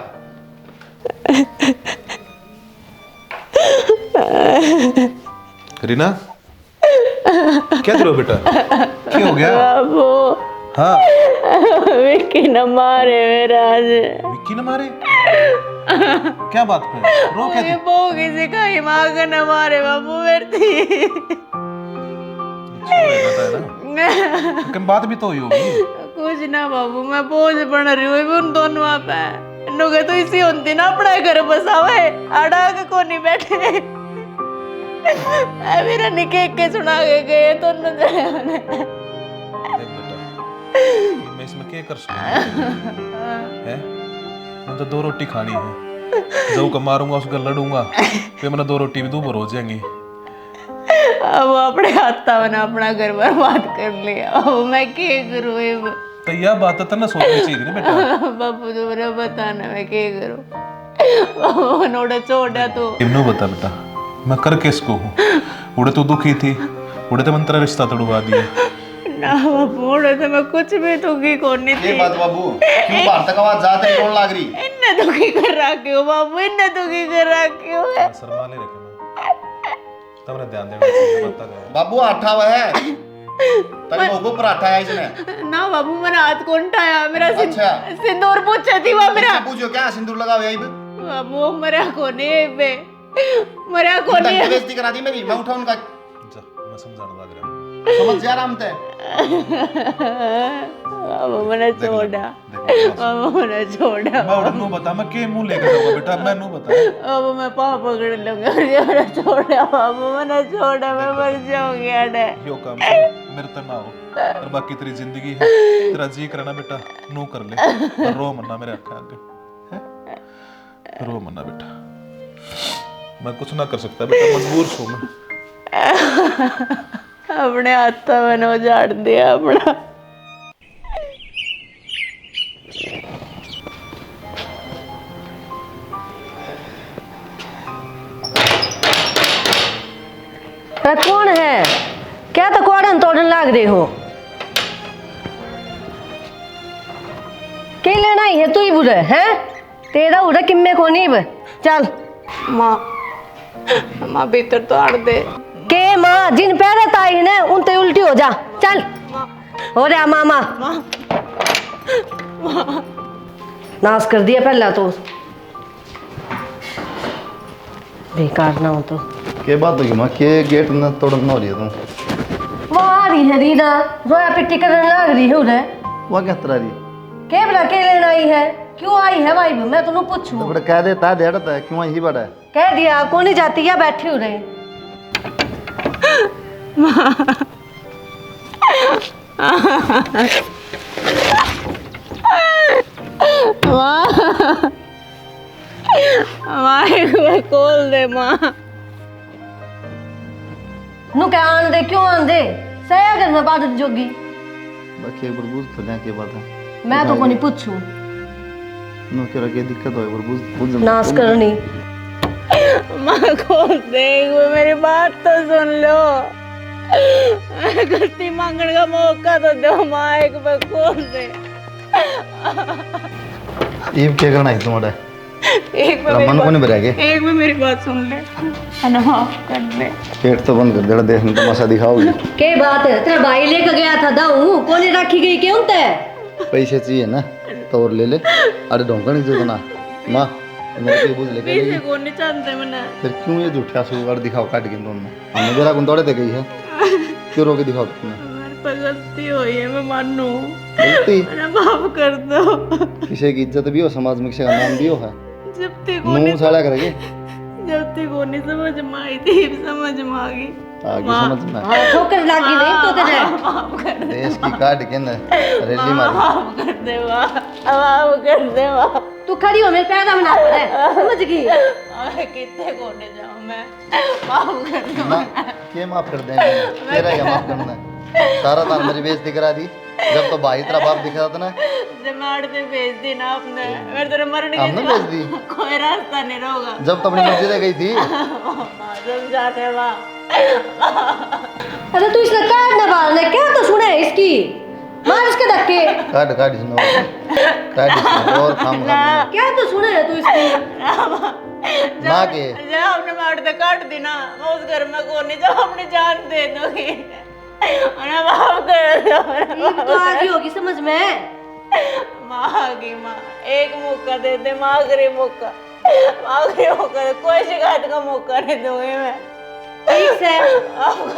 रीना क्या करो बेटा, क्या हो गया? बाबू हाँ विक्की न मारे मेरा आज। विक्की ने मारे? क्या बात पे रो क्या थी? बहू की सिखाई माँ का न मारे बाबू मेरी थी। पता है ना, लेकिन बात भी तो हुई होगी। कुछ ना बाबू, मैं बोझ बन रही हूँ उन दोनों पे। नुगे तो इसी होती ना अपना घर बसावे, अड़ा के को नहीं बैठे। मेरा निके के सुना के गए तो न जाने। देख बेटा, मैं इसमें क्या कर सकता है? मैं तो 2 रोटी खानी है, जब का मारूंगा उसका लड़ूंगा, फिर मैंने 2 रोटी भी दूबर हो जाएंगी। अब अपने हाथा बना अपना घर बर्बाद कर लिया, अब मैं क्या करूँ? तो यह बात तो ना सोचनी चाहिए ना बेटा। बाबू तो मेरा बताना मैं क्या करूँ? बाबू नोड़ा छोड़ा तो इन्हों बता बेटा, मैं कर किसको हूँ? उड़े तो दुखी थी, उड़े तो मंत्रा रिश्ता तोड़वा दिया ना बाबू, उड़े तो मैं कुछ भी दुखी कोनी थी। ये बात बाबू, क्यों बाहर तक आवाज जाते कौन लाग रही? इन्ने दुखी कर रखे हो बाबू, इन्ने दुखी कर रखे हो। शर्मा ले रखे मैं, तब ध्यान देना चाहिए, बता दे बाबू आठा हुआ है तक मोगो पराठा है इसने। ना बाबू, मैंने हाथ कौन उठाया? मेरा अच्छा। सिंदूर पूछे थी वो मेरा। पूछो क्या सिंदूर लगावे यही बाबू मरा कोने बे, मरा कोने। बेइज्जती करा दी मेरी, मैं उठा उनका। जा, मैं समझाने लग रहा हूँ। समझ जा रहा हम ते। बाबू मैंने छोड़ा, बाबू मैंने छोड़ा। मैं उड़े नु बता, मैं के मुंह लेकर जाऊंगा बेटा, मैं नु बता। बाबू मैं पाँव पकड़ लूंगा, मैंने छोड़ा बाबू, मैंने छोड़ा, मैं मर जाऊंगी अड़े। यो काम मेरे तो ना हो, और बाकी तेरी जिंदगी है, तेरा जी करना बेटा नु कर ले, और रो मन्ना मेरे आँखें आगे, हैं? रो मन्ना बेटा, मैं कुछ ना कर सकता बेटा, मजबूर हूँ मैं। अपने हाथों में उजाड़ दिया अपना। कौन है? क्या तो कोड़न तोड़न लाग रहे हो? के लेना ही है तू ही बुरे हैं? तेरा उड़ा किम्मे को नहीं बे। चल माँ, माँ भीतर तो आड़ दे। के माँ जिन पैरे ताई ने उन ते उल्टी हो जा। चल हो रहा मामा, नाश कर दिया पहला तो, बेकार ना हो तो। के बात होगी माँ, के गेट न तोड़न हो रही है तुम? वो आ रही है रीना, रोया पिट्टी करने लग रही है उधर। वह क्या तरह रही? के बड़ा के लेना आई है? क्यों आई है भाई? मैं तुम पूछूं। तो बड़ा कह देता है देड़ता है, क्यों ही बड़ा है? कह दिया कौन नहीं जाती या बैठी हो रहे। माँ एक बार खोल दे माँ। नु क्या आन दे? क्यों आन दे? सया घर में बात जोगी। बाकी एक बार बूझ तो लें के बात है। मैं तो को नहीं पूछूं। नो क्या के दिक्कत हो, एक बार बूझ नाश करनी। माँ खोल दे, एक बार मेरी बात तो सुन लो। गलती मांगने का मौका तो दो माँ, एक बार खोल दे। ये क्या करना है तुम्हारा? एक बार मन को नहीं भरेगे? एक बार मेरी बात सुन ले, है ना? माफ कर दे। पेट तो बंद कर देना, देखने तमाशा दिखाओगी। के बात है? तेरा भाई लेकर गया था दाऊ, कौन रखी गई क्यों ते? पैसे चाहिए ना तो और ले ले। अरे ढोंका नहीं देना माँ, मेरे को बूझ ले के पैसे को नहीं जानते मैंने। फिर क्यों ये झूठा आंसू दिखाओ काट के तुमने? हमने मेरा गुन दौड़े दे गई है, क्यों रोके दिखाओ तुमने? मेरे पर गलती हुई है, मैं मानू। गलती? मेरा माफ कर दो। किसी की इज्जत भी हो, समाज में किसी का नाम भी हो है, जब तक को मुंह साड़ा करेंगे। जब तक को नहीं समझ में आई थी, समझ में आ गई। आगे समझ में हाँ ठोकर लागी नहीं तो तेरे। माफ कर दे, देश की काट के न रैली मारी। माफ कर दे माँ, माफ कर दे माँ। तू खड़ी हो मेरे पैदा बना पड़े, समझ गई? कितने को नहीं जाऊँ मैं, माफ कर दो। ना के माफ कर देंगे, तेरा क्या माफ करना है? सारा तार मेरी बेइज्जती करा दी। जब तो भाई तेरा बाप दिख रहा था ना, जमाड़ पे भेज दी ना आपने, मेरे तेरे मरने के हमने भेज दी। कोई रास्ता नहीं होगा। जब तो अपनी मर्जी से गई थी। समझाते माँ। अरे तू इसने काट ना बाल ने, क्या तो सुने इसकी? मार इसके धक्के। काट काट सुनो। और काम करना क्या तू सुने है तू इसकी? ना के जब आपने मार दे काट दी ना, मैं उस घर में कौन नहीं, जब अपनी जान दे दूंगी। अरे माफ कर दो। ईद तो आ गई होगी समझ में। माँ आ गई माँ, एक मौका दे दे माँ, आखिरी मौका, आखिरी मौका दे, कोई शिकायत का मौका नहीं दूंगी मैं। ठीक है,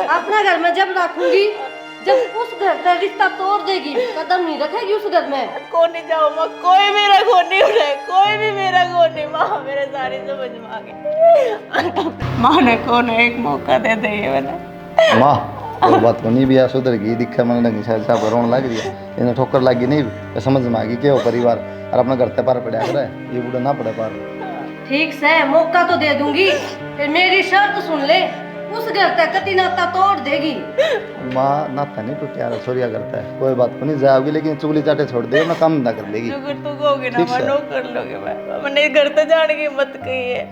अपना घर में जब रखूंगी, जब उस घर का रिश्ता तोड़ देगी, कदम नहीं रखेगी उस घर में। कौन नहीं जाओ माँ, कोई मेरा खून नहीं उठाए, कोई भी मेरा खून नहीं। माँ मेरे सारी समझ में आ गई। माँ ने कौन एक मौका दे दे मैंने। माँ कोई बात को नहीं भी आ सुधर गई, दिखा मन लगी शायद साहब रोन लग रही है, इन्हें ठोकर लगी नहीं तो समझ में आ गई क्या हो परिवार और अपना घर ते पार पड़ा कर ये बूढ़ा ना पड़े पार। ठीक से मौका तो दे दूंगी, फिर मेरी शर्त सुन ले, उस घर तक कति नाता तोड़ देगी। माँ नाता नहीं टूटा रसोरिया करता है, कोई बात को नहीं जाओगी लेकिन चुगली चाटे छोड़ देगी, अपना काम धंधा कर लेगी। जो तू कहोगे ना मैं नो कर लोगे, मैंने घर तो जाने की मत कही है।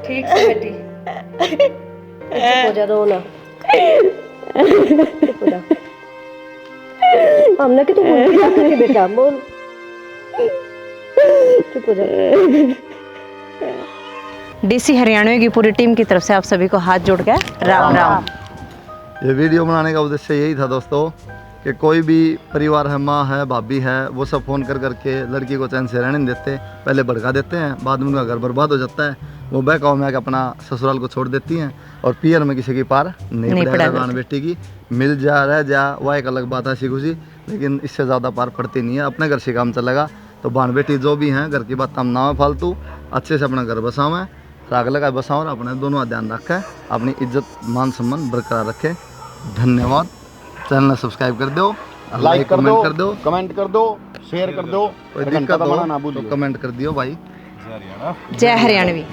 ठीक से बेटी, चुप हो जा, रो ना। चुप हो जा। हमने कि तू बोल क्या करके बेटा बोल, चुप हो जा। डीसी हरियाणवी की पूरी टीम की तरफ से आप सभी को हाथ जोड़ के राम राम। ये वीडियो बनाने का उद्देश्य यही था दोस्तों कि कोई भी परिवार है, माँ है, भाभी है, वो सब फ़ोन कर करके लड़की को चैन से रहने नहीं देते, पहले भड़का देते हैं, बाद में उनका घर बर्बाद हो जाता है, वो बहकाव में आके अपना ससुराल को छोड़ देती हैं और पियर में किसी की पार नहीं पड़ेगा। बहन बेटी की मिल जा रह जा वह एक अलग बात है, हंसी खुशी, लेकिन इससे ज़्यादा पार पड़ती नहीं है। अपने घर से काम चलेगा तो बहन बेटी जो भी हैं घर की बात हम ना फालतू, अच्छे से अपना घर बसावें, राग लगा बसाओ और अपने दोनों का ध्यान रखें, अपनी इज्जत मान सम्मान बरकरार रखें। धन्यवाद। चैनल सब्सक्राइब कर दो, लाइक कर दो, कर दो, कमेंट कर दो, शेयर कर दो, कोई घंटा दिक्कत दबाना हो ना तो भूलिए। कमेंट कर दियो भाई। जय हरियाणवी।